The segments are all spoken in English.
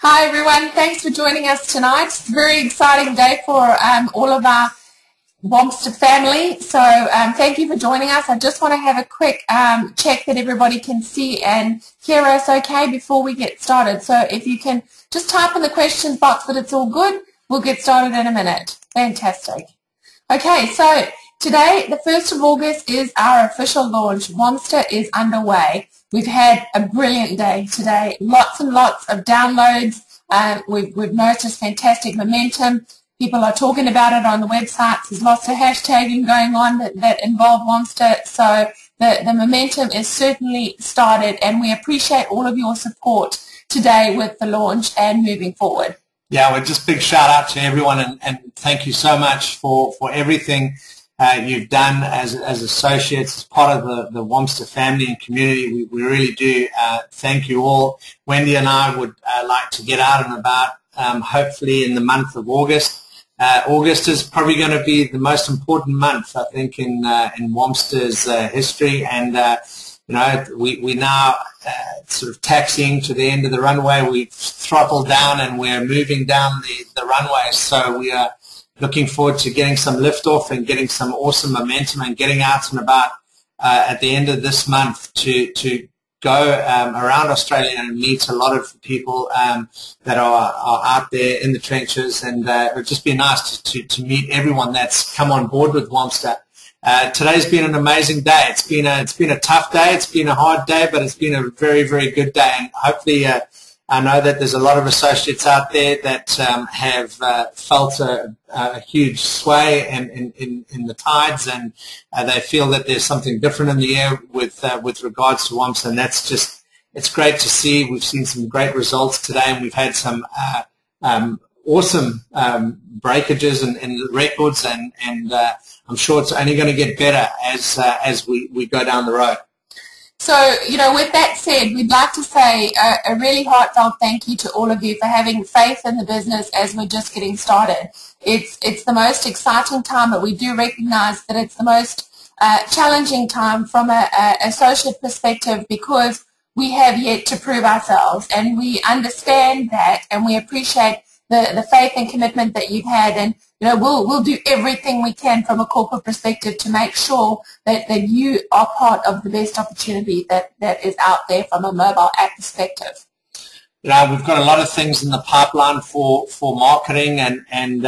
Hi everyone, thanks for joining us tonight. It's a very exciting day for all of our Womsta family, so thank you for joining us. I just want to have a quick check that everybody can see and hear us okay before we get started. So if you can just type in the questions box that it's all good, we'll get started in a minute. Fantastic. Okay, so today, the 1st of August, is our official launch. Womsta is underway. We've had a brilliant day today, lots and lots of downloads. We've noticed fantastic momentum. People are talking about it on the websites. There's lots of hashtagging going on that involve Womsta. So the momentum is certainly started, and we appreciate all of your support today with the launch and moving forward. Yeah, well, just big shout out to everyone, and thank you so much for everything you've done as associates, as part of the Womsta family and community. We really do thank you all. Wendy and I would like to get out and about, hopefully in the month of August. August is probably going to be the most important month, I think, in Womsta's history, and you know, we now sort of taxiing to the end of the runway. We've throttled down and we're moving down the runway, so we are looking forward to getting some liftoff and getting some awesome momentum and getting out and about at the end of this month to go around Australia and meet a lot of people that are out there in the trenches, and it would just be nice to meet everyone that's come on board with Womsta. Today's been an amazing day. It's been a tough day. It's been a hard day, but it's been a very, very good day. And hopefully, I know that there's a lot of associates out there that have felt a huge sway in the tides, and they feel that there's something different in the air with regards to Womsta, and that's just, it's great to see. We've seen some great results today, and we've had some awesome breakages and records, and I'm sure it's only going to get better as we go down the road. So, you know, with that said, we'd like to say a really heartfelt thank you to all of you for having faith in the business as we're just getting started. It's the most exciting time, but we do recognize that it's the most challenging time from an associate perspective, because we have yet to prove ourselves, and we understand that, and we appreciate the faith and commitment that you've had, and you know, we'll do everything we can from a corporate perspective to make sure that you are part of the best opportunity that is out there from a mobile app perspective. You know, we've got a lot of things in the pipeline for marketing, and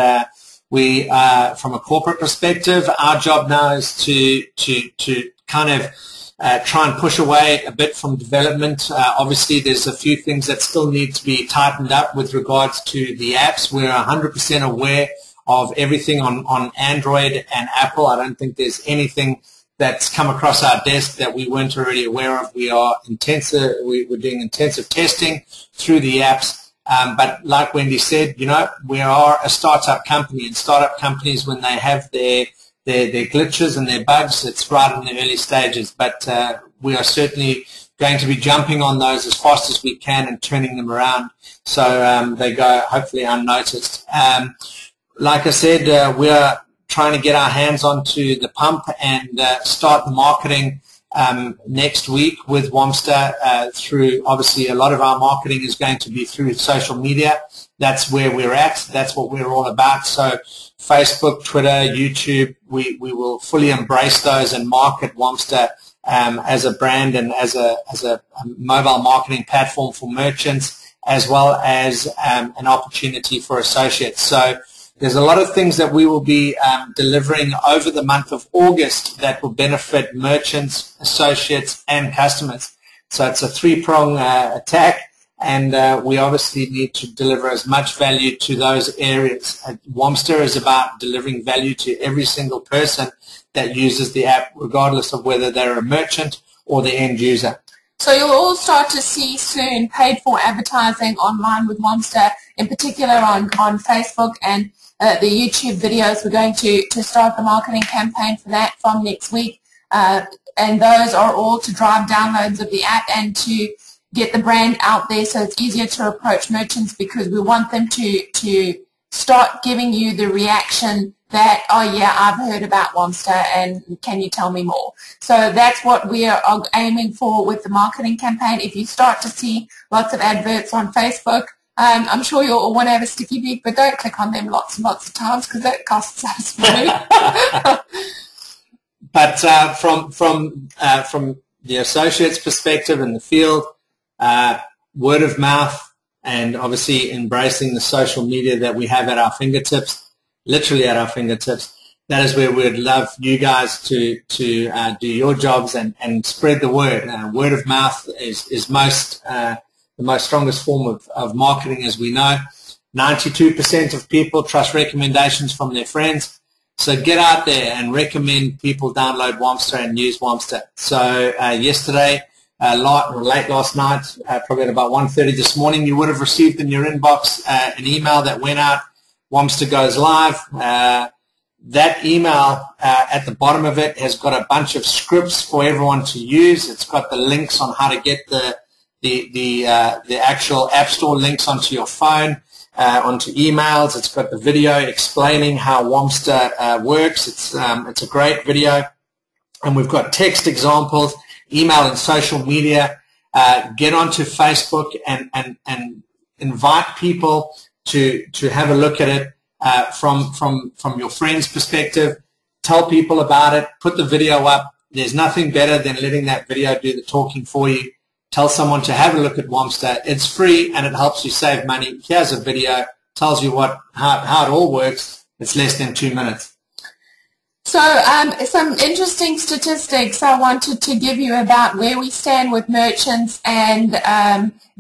we from a corporate perspective, our job now is to kind of try and push away a bit from development. Obviously, there's a few things that still need to be tightened up with regards to the apps. We're 100% aware of everything on Android and Apple. I don't think there's anything that's come across our desk that we weren't already aware of. We're doing intensive testing through the apps. But like Wendy said, you know, we are a startup company, and startup companies, when they have their glitches and their bugs, it's right in the early stages. But we are certainly going to be jumping on those as fast as we can and turning them around so they go hopefully unnoticed. Like I said, we are trying to get our hands onto the pump and start the marketing next week with Womsta through, obviously, a lot of our marketing is going to be through social media. That's where we're at. That's what we're all about. So Facebook, Twitter, YouTube, we will fully embrace those and market Womsta as a brand and as a mobile marketing platform for merchants, as well as an opportunity for associates. So there's a lot of things that we will be delivering over the month of August that will benefit merchants, associates, and customers. So it's a three-prong attack, and we obviously need to deliver as much value to those areas. Womsta is about delivering value to every single person that uses the app, regardless of whether they're a merchant or the end user. So you'll all start to see soon paid-for advertising online with Womsta, in particular on Facebook and the YouTube videos. We're going to start the marketing campaign for that from next week, and those are all to drive downloads of the app and to get the brand out there so it's easier to approach merchants, because we want them to start giving you the reaction that, oh yeah, I've heard about Womsta and can you tell me more? So that's what we are aiming for with the marketing campaign. If you start to see lots of adverts on Facebook, I'm sure you'll all want to have a sticky beak, but don't click on them lots and lots of times because that costs us money. But from the associate's perspective in the field, word of mouth, and obviously embracing the social media that we have at our fingertips, literally at our fingertips, that is where we'd love you guys to do your jobs and spread the word. Word of mouth is the most strongest form of marketing, as we know. 92% of people trust recommendations from their friends. So get out there and recommend people download Womsta and use Womsta. So yesterday, late last night, probably at about 1:30 this morning, you would have received in your inbox an email that went out. Womsta goes live. That email at the bottom of it has got a bunch of scripts for everyone to use. It's got the links on how to get the actual App Store links onto your phone, onto emails. It's got the video explaining how Womsta works. It's a great video. And we've got text examples, email and social media. Get onto Facebook and invite people to have a look at it from your friend's perspective. Tell people about it. Put the video up. There's nothing better than letting that video do the talking for you. Tell someone to have a look at Womsta. It's free and it helps you save money. Here's a video, tells you how it all works. It's less than 2 minutes. So some interesting statistics I wanted to give you about where we stand with merchants and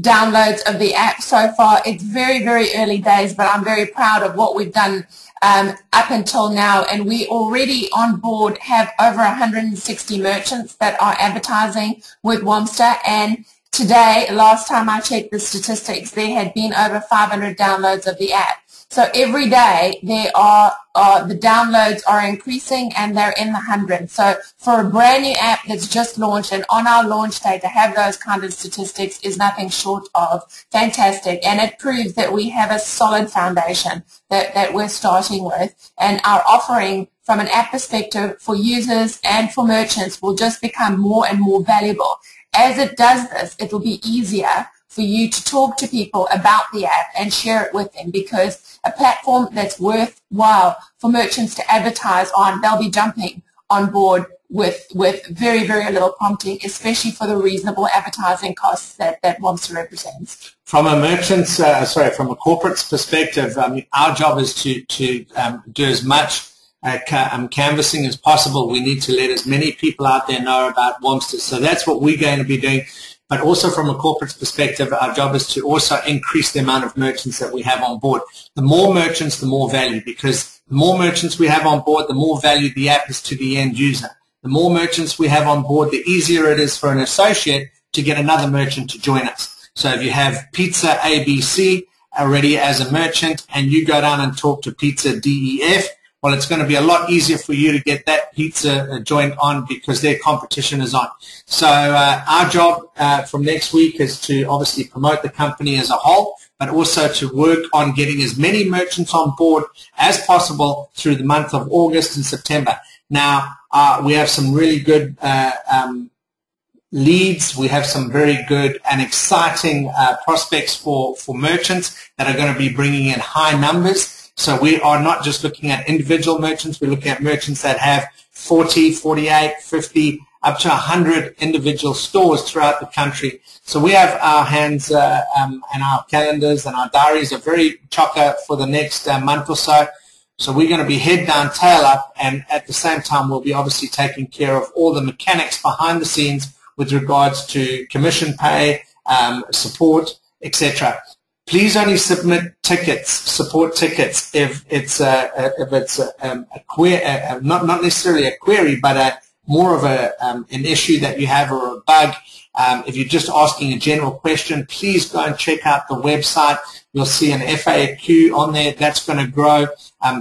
downloads of the app so far. It's very, very early days, but I'm very proud of what we've done up until now, and we already on board have over 160 merchants that are advertising with Womsta, and today, last time I checked the statistics, there had been over 500 downloads of the app. So every day the downloads are increasing and they're in the hundreds. So for a brand new app that's just launched and on our launch day to have those kind of statistics is nothing short of fantastic. And it proves that we have a solid foundation that we're starting with, and our offering from an app perspective for users and for merchants will just become more and more valuable. As it does this, it will be easier for you to talk to people about the app and share it with them, because a platform that's worthwhile for merchants to advertise on, they'll be jumping on board with very, very little prompting, especially for the reasonable advertising costs that Womsta represents. From a merchant's, from a corporate's perspective, our job is to do as much canvassing as possible. We need to let as many people out there know about Womsta. So that's what we're going to be doing. But also from a corporate perspective, our job is to also increase the amount of merchants that we have on board. The more merchants, the more value, because the more merchants we have on board, the more value the app is to the end user. The more merchants we have on board, the easier it is for an associate to get another merchant to join us. So if you have Pizza ABC already as a merchant and you go down and talk to Pizza DEF, well, it's going to be a lot easier for you to get that pizza joint on because their competition is on. So our job from next week is to obviously promote the company as a whole, but also to work on getting as many merchants on board as possible through the month of August and September. Now, we have some really good leads. We have some very good and exciting prospects for merchants that are going to be bringing in high numbers. So we are not just looking at individual merchants, we're looking at merchants that have 40, 48, 50, up to 100 individual stores throughout the country. So we have our hands and our calendars and our diaries are very chocker for the next month or so. So we're going to be head down, tail up, and at the same time we'll be obviously taking care of all the mechanics behind the scenes with regards to commission pay, support, etc. Please only submit tickets, support tickets, if it's a query, not necessarily a query, but more of an issue that you have or a bug. If you're just asking a general question, please go and check out the website. You'll see an FAQ on there. That's going to grow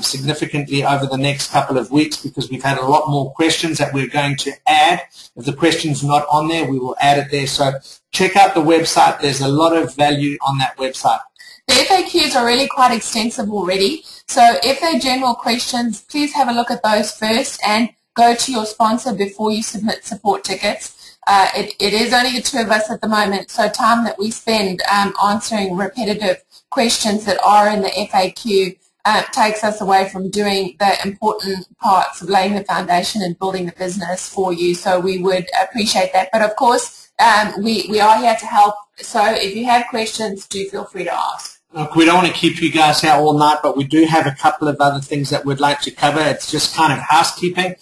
significantly over the next couple of weeks because we've had a lot more questions that we're going to add. If the question's not on there, we will add it there. So check out the website. There's a lot of value on that website. The FAQs are really quite extensive already. So if they're general questions, please have a look at those first and go to your sponsor before you submit support tickets. It is only the two of us at the moment, so time that we spend answering repetitive questions that are in the FAQ takes us away from doing the important parts of laying the foundation and building the business for you. So we would appreciate that. But of course, we are here to help. So if you have questions, do feel free to ask. Look, we don't want to keep you guys here all night, but we do have a couple of other things that we'd like to cover. It's just kind of housekeeping.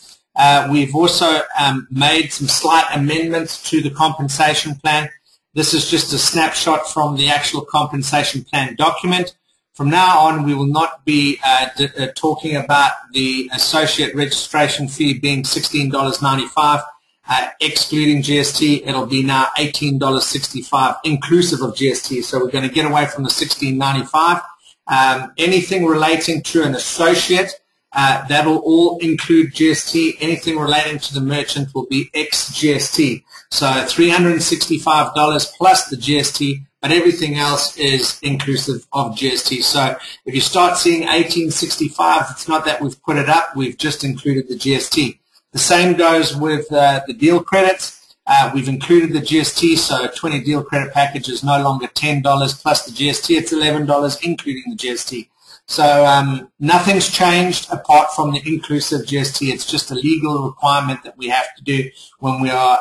We've also made some slight amendments to the compensation plan. This is just a snapshot from the actual compensation plan document. From now on, we will not be talking about the associate registration fee being $16.95, excluding GST. It'll be now $18.65, inclusive of GST. So we're going to get away from the $16.95. Anything relating to an associate, that will all include GST. Anything relating to the merchant will be ex-GST. So $365 plus the GST, but everything else is inclusive of GST. So if you start seeing $18.65, it's not that we've put it up, we've just included the GST. The same goes with the deal credits. We've included the GST, so a 20 deal credit package is no longer $10 plus the GST, it's $11 including the GST. So nothing's changed apart from the inclusive GST. It's just a legal requirement that we have to do when we are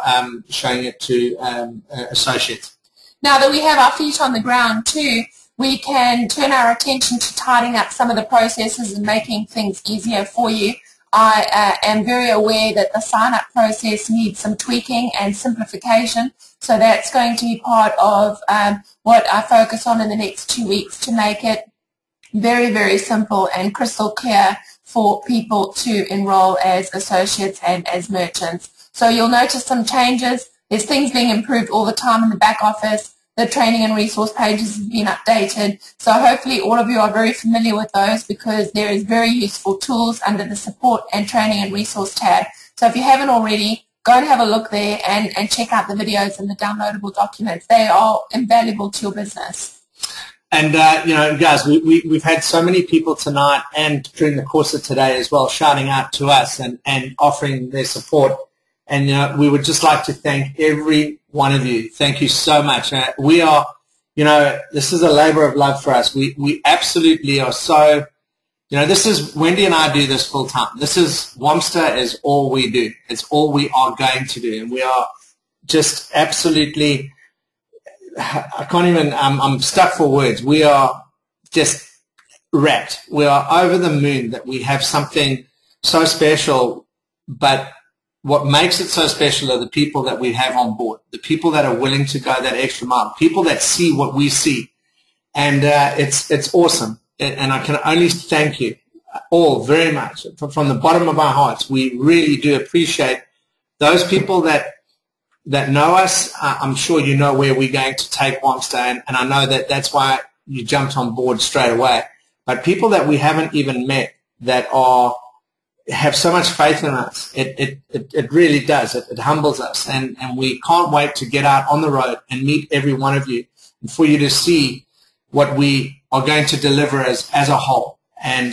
showing it to associates. Now that we have our feet on the ground too, we can turn our attention to tidying up some of the processes and making things easier for you. I am very aware that the sign-up process needs some tweaking and simplification, so that's going to be part of what I focus on in the next 2 weeks to make it very, very simple and crystal clear for people to enroll as associates and as merchants. So you'll notice some changes. There's things being improved all the time in the back office. The training and resource pages have been updated. So hopefully all of you are very familiar with those, because there is very useful tools under the support and training and resource tab. So if you haven't already, go and have a look there and check out the videos and the downloadable documents. They are invaluable to your business. And, you know, guys, we've had so many people tonight and during the course of today as well shouting out to us and offering their support. And, you know, we would just like to thank every one of you. Thank you so much. We are, you know, this is a labor of love for us. We absolutely are so, you know, this is, Wendy and I do this full time. This is, Womsta is all we do. It's all we are going to do. And we are just absolutely, I can't even, I'm stuck for words. We are just wrapped. We are over the moon that we have something so special, but what makes it so special are the people that we have on board, the people that are willing to go that extra mile, people that see what we see. And it's awesome. And I can only thank you all very much from the bottom of our hearts. We really do appreciate those people that know us. I'm sure you know where we're going to take Womsta, and I know that that's why you jumped on board straight away. But people that we haven't even met that have so much faith in us, it really does. It humbles us, and we can't wait to get out on the road and meet every one of you, and for you to see what we are going to deliver as a whole. And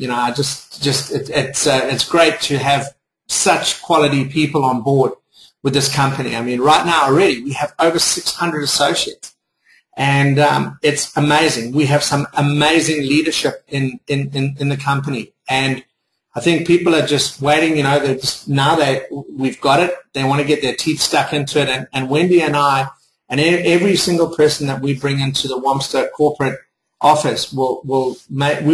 you know, I it's great to have such quality people on board with this company. I mean, right now already we have over 600 associates, and it's amazing. We have some amazing leadership in the company, and I think people are just waiting. You know, they're just, we've got it. They want to get their teeth stuck into it, and Wendy and I and every single person that we bring into the Womsta corporate office we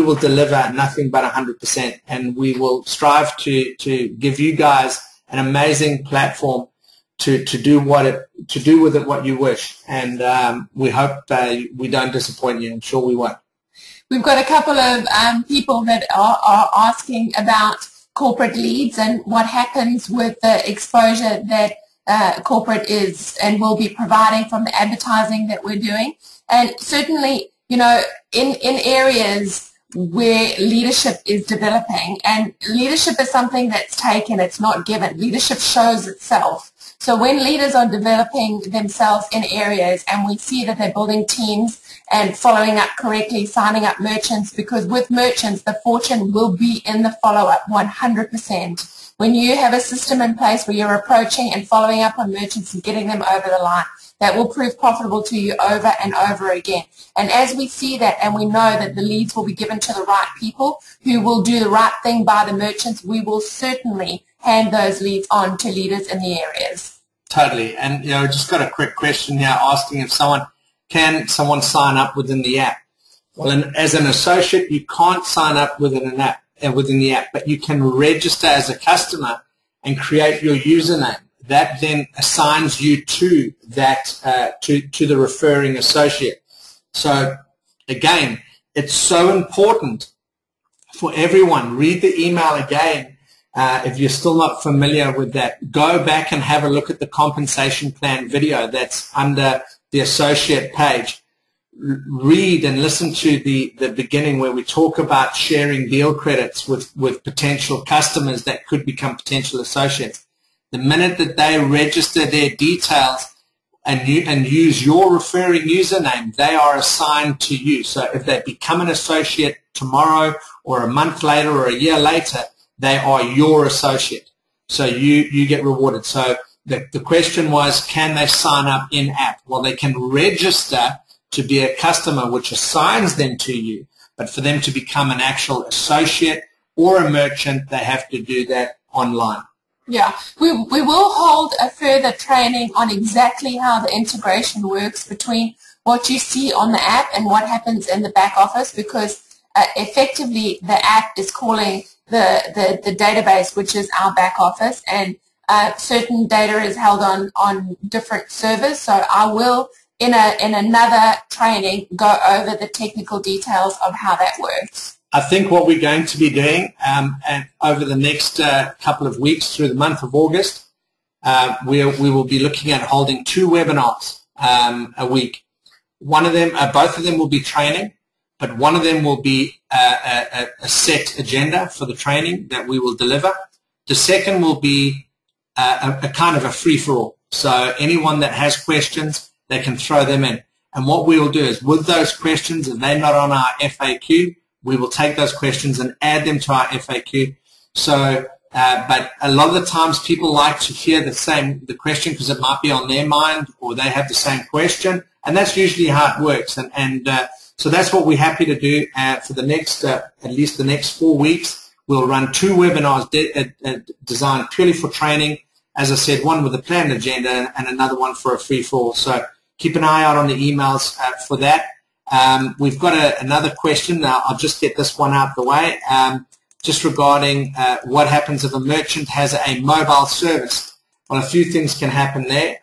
will deliver nothing but 100%, and we will strive to give you guys an amazing platform to do with it what you wish, and we hope we don't disappoint you. I'm sure we won't. We've got a couple of people that are asking about corporate leads and what happens with the exposure that corporate is and will be providing from the advertising that we're doing. And certainly, you know, in areas where leadership is developing. And leadership is something that's taken, it's not given. Leadership shows itself. So when leaders are developing themselves in areas and we see that they're building teams and following up correctly, signing up merchants, because with merchants, the fortune will be in the follow-up 100%. When you have a system in place where you're approaching and following up on merchants and getting them over the line, that will prove profitable to you over and over again. And as we see that and we know that the leads will be given to the right people who will do the right thing by the merchants, we will certainly hand those leads on to leaders in the areas. Totally. And, just got a quick question here asking if can someone sign up within the app? Well, as an associate, you can't sign up within an app, within the app, but you can register as a customer and create your username. That then assigns you to that to the referring associate. So again, it's so important for everyone. Read the email again. If you're still not familiar with that, go back and have a look at the compensation plan video that's under the associate page. Read and listen to the beginning where we talk about sharing deal credits with potential customers that could become potential associates. The minute that they register their details and use your referring username, they are assigned to you. So if they become an associate tomorrow or a month later or a year later, they are your associate. So you get rewarded. So the question was, can they sign up in-app? Well, they can register to be a customer, which assigns them to you. But for them to become an actual associate or a merchant, they have to do that online. Yeah, we will hold a further training on exactly how the integration works between what you see on the app and what happens in the back office, because effectively the app is calling the database, which is our back office, and certain data is held on different servers. So I will, in another training, go over the technical details of how that works. I think what we're going to be doing and over the next couple of weeks through the month of August, we will be looking at holding 2 webinars a week. Both of them will be training, but one of them will be a set agenda for the training that we will deliver. The second will be a kind of a free-for-all. So anyone that has questions, they can throw them in. And what we will do is, with those questions, if they're not on our FAQ, we will take those questions and add them to our FAQ. So, but a lot of the times people like to hear the question because it might be on their mind or they have the same question, and that's usually how it works. And so that's what we're happy to do for the next, at least the next 4 weeks. We'll run 2 webinars designed purely for training. As I said, one with a planned agenda and another one for a free-for-all. So keep an eye out on the emails for that. We've got another question. Now, I'll just get this one out of the way, just regarding what happens if a merchant has a mobile service. Well, a few things can happen there.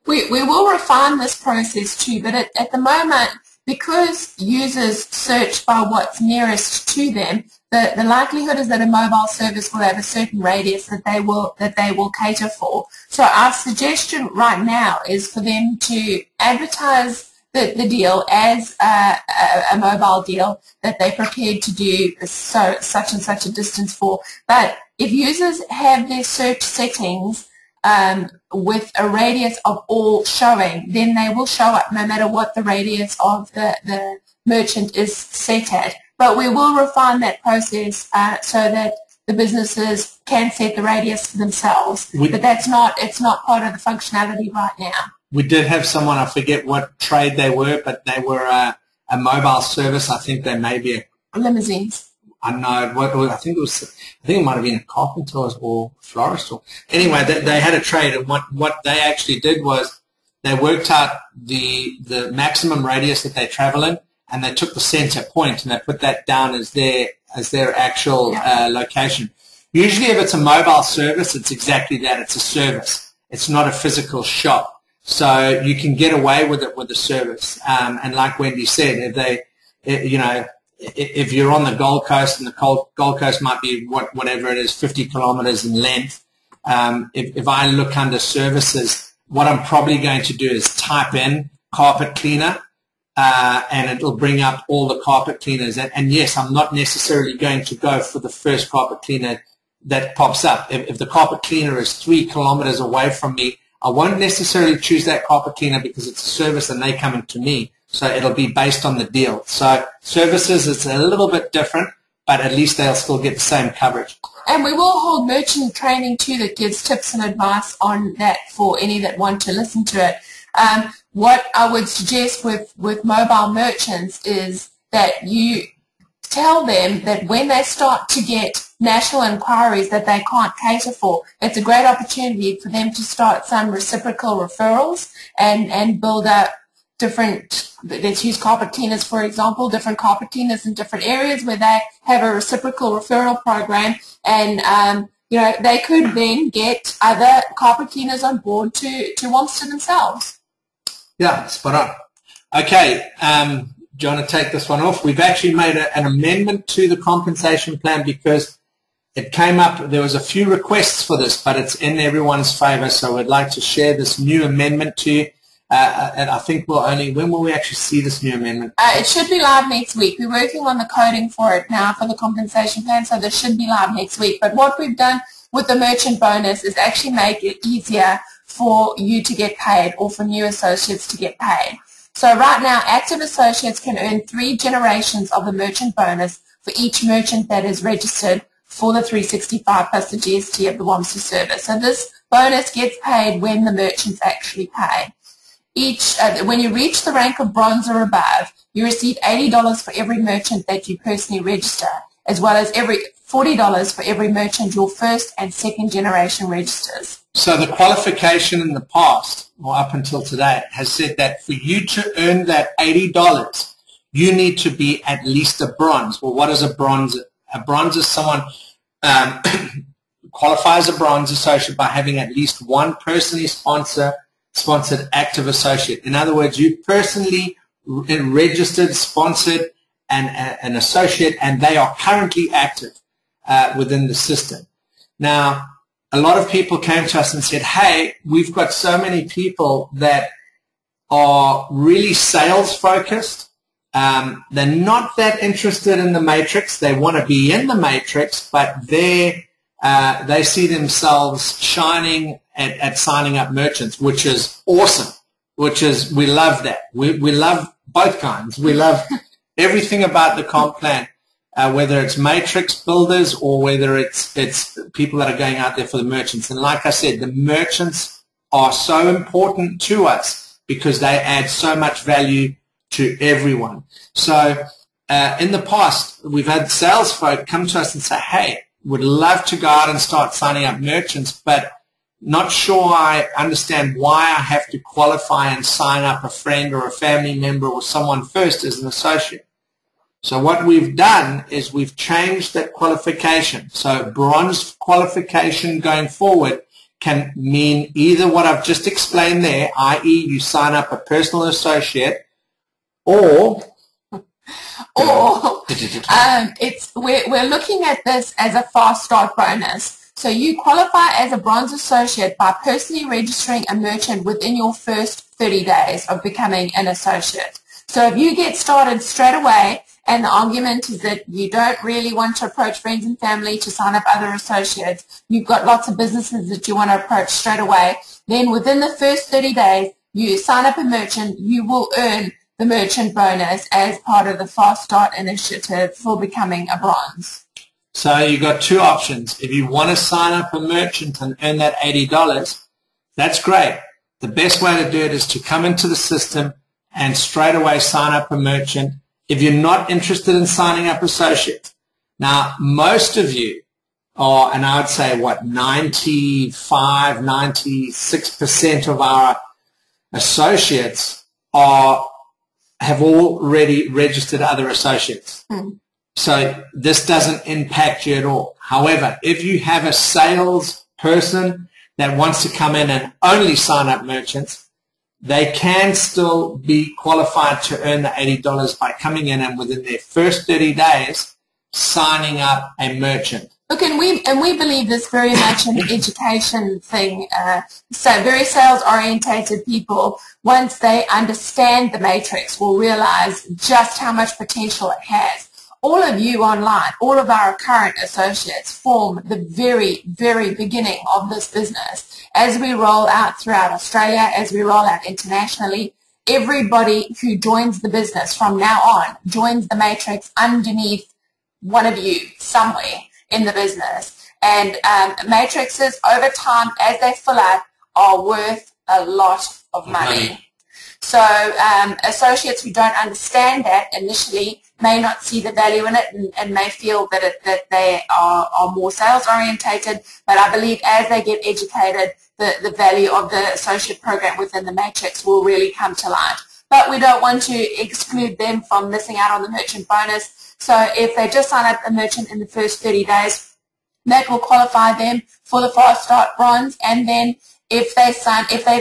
We will refine this process too, but at the moment, because users search by what's nearest to them, the likelihood is that a mobile service will have a certain radius that they will cater for. So our suggestion right now is for them to advertise the deal as a mobile deal that they're prepared to do such and such a distance for. But if users have their search settings with a radius of all showing, then they will show up no matter what the radius of the merchant is set at. But we will refine that process so that the businesses can set the radius for themselves. But it's not part of the functionality right now. We did have someone, I forget what trade they were, but they were a mobile service. I think they may be limousines. I know. I think it might have been a carpenter or florist. Anyway, they had a trade, and what they actually did was they worked out the maximum radius that they travel in, and they took the center point and they put that down as their actual location. Usually, if it's a mobile service, it's exactly that. It's a service. It's not a physical shop. So you can get away with it with the service. And like Wendy said, if you're on the Gold Coast, and the Gold Coast might be whatever it is, 50 kilometers in length, if I look under services, what I'm probably going to do is type in carpet cleaner, and it'll bring up all the carpet cleaners. And yes, I'm not necessarily going to go for the first carpet cleaner that pops up. If the carpet cleaner is 3 kilometers away from me, I won't necessarily choose that carpet cleaner because it's a service and they're coming to me. So it'll be based on the deal. So services, it's a little bit different, but at least they'll still get the same coverage. And we will hold merchant training too that gives tips and advice on that for any that want to listen to it. What I would suggest with mobile merchants is that you tell them that when they start to get national inquiries that they can't cater for, it's a great opportunity for them to start some reciprocal referrals and build up different, let's use carpet cleaners for example, different carpet cleaners in different areas where they have a reciprocal referral program, and they could then get other carpet cleaners on board to Womsta themselves. Yeah, spot on. Okay, do you want to take this one off? We've actually made an amendment to the compensation plan because it came up, there was a few requests for this, but it's in everyone's favor, so we'd like to share this new amendment to you. And I think when will we actually see this new amendment? It should be live next week. We're working on the coding for it now for the compensation plan, so this should be live next week. But what we've done with the merchant bonus is actually make it easier for you to get paid or for new associates to get paid. So right now, active associates can earn 3 generations of the merchant bonus for each merchant that is registered for the 365 plus the GST of the Womsta service. So this bonus gets paid when the merchants actually pay. When you reach the rank of bronze or above, you receive $80 for every merchant that you personally register, as well as $40 for every merchant your first and second generation registers. So the qualification in the past, or up until today, has said that for you to earn that $80, you need to be at least a bronze. Well, what is a bronze? A bronze is someone qualifies a bronze associate by having at least one personally sponsored active associate. In other words, you personally registered, sponsored an associate, and they are currently active within the system. Now, a lot of people came to us and said, hey, we've got so many people that are really sales focused. They're not that interested in the matrix. They want to be in the matrix, but they see themselves shining at signing up merchants, which is awesome, we love that. We love both kinds. We love everything about the comp plan, whether it's matrix builders or whether it's people that are going out there for the merchants. And like I said, the merchants are so important to us because they add so much value to everyone. So in the past, we've had sales folk come to us and say, hey, would love to go out and start signing up merchants, but not sure I understand why I have to qualify and sign up a friend or a family member or someone first as an associate. So what we've done is we've changed that qualification. So bronze qualification going forward can mean either what I've just explained there, i.e. you sign up a personal associate, or we're looking at this as a fast start bonus. So you qualify as a bronze associate by personally registering a merchant within your first 30 days of becoming an associate. So if you get started straight away, and the argument is that you don't really want to approach friends and family to sign up other associates, you've got lots of businesses that you want to approach straight away, then within the first 30 days, you sign up a merchant, you will earn the merchant bonus as part of the Fast Start initiative for becoming a bronze. So you've got 2 options. If you want to sign up a merchant and earn that $80, that's great. The best way to do it is to come into the system and straight away sign up a merchant. If you're not interested in signing up associates, now most of you are, and I would say 96% of our associates have already registered other associates. So this doesn't impact you at all. However, if you have a sales person that wants to come in and only sign up merchants, they can still be qualified to earn the $80 by coming in and within their first 30 days signing up a merchant. Look, and we believe this very much an education thing. So very sales-orientated people, once they understand the matrix, will realize just how much potential it has. All of you online, all of our current associates form the very, very beginning of this business. As we roll out throughout Australia, as we roll out internationally, everybody who joins the business from now on joins the matrix underneath one of you somewhere in the business. And matrices over time, as they fill out, are worth a lot of money. So associates who don't understand that initially may not see the value in it and may feel that they are more sales orientated, but I believe as they get educated, the value of the associate program within the matrix will really come to light. But we don't want to exclude them from missing out on the merchant bonus. So if they just sign up a merchant in the first 30 days, that will qualify them for the fast start bronze. And then if they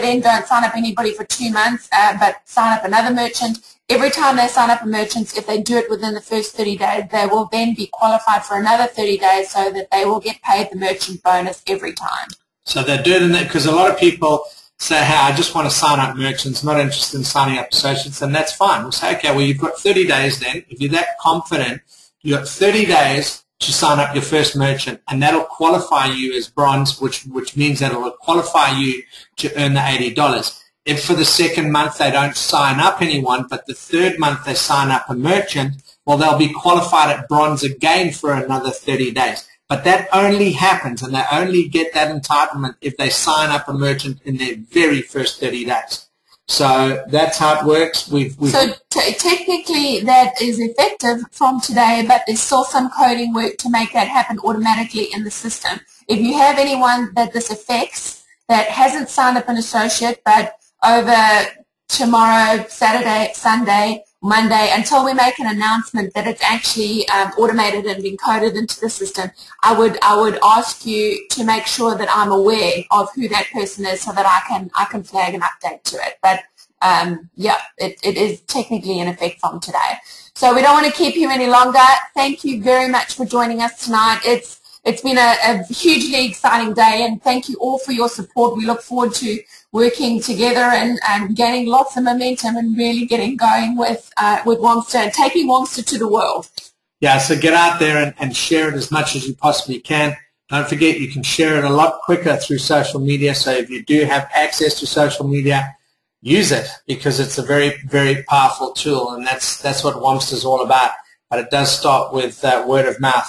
then don't sign up anybody for 2 months, but sign up another merchant, every time they sign up a merchant, if they do it within the first 30 days, they will then be qualified for another 30 days so that they will get paid the merchant bonus every time. So they're doing that because a lot of people say, hey, I just want to sign up merchants, not interested in signing up associates, and that's fine. We'll say, okay, well, you've got 30 days then. If you're that confident, you've got 30 days to sign up your first merchant, and that'll qualify you as bronze, which means that it'll qualify you to earn the $80. If for the second month they don't sign up anyone, but the third month they sign up a merchant, well, they'll be qualified at bronze again for another 30 days. But that only happens, and they only get that entitlement if they sign up a merchant in their very first 30 days. So that's how it works. So technically that is effective from today, but there's still some coding work to make that happen automatically in the system. If you have anyone that this affects that hasn't signed up an associate, but over tomorrow, Saturday, Sunday, Monday, until we make an announcement that it's actually automated and been coded into the system, I would ask you to make sure that I'm aware of who that person is so that I can flag an update to it. But yeah, it is technically in effect from today. So we don't want to keep you any longer. Thank you very much for joining us tonight. It's been a hugely exciting day, and thank you all for your support. We look forward to working together and gaining lots of momentum and really getting going with Womsta and taking Womsta to the world. Yeah, so get out there and share it as much as you possibly can. Don't forget, you can share it a lot quicker through social media. So if you do have access to social media, use it, because it's a very, very powerful tool, and that's what Womsta is all about. But it does start with word of mouth.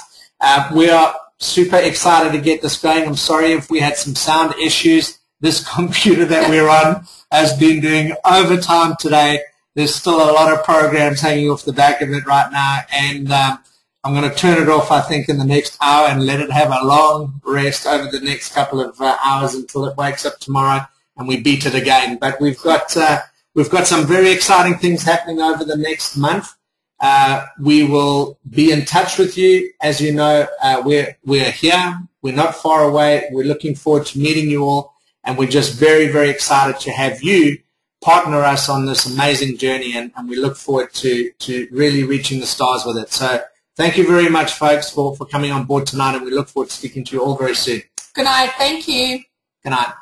We are super excited to get this going. I'm sorry if we had some sound issues. This computer that we're on has been doing overtime today. There's still a lot of programs hanging off the back of it right now, and I'm going to turn it off, I think, in the next hour and let it have a long rest over the next couple of hours until it wakes up tomorrow and we beat it again. But we've got some very exciting things happening over the next month. We will be in touch with you. As you know, we're here. We're not far away. We're looking forward to meeting you all, and we're just very, very excited to have you partner us on this amazing journey, and we look forward to really reaching the stars with it. So thank you very much, folks, for coming on board tonight, and we look forward to speaking to you all very soon. Good night. Thank you. Good night.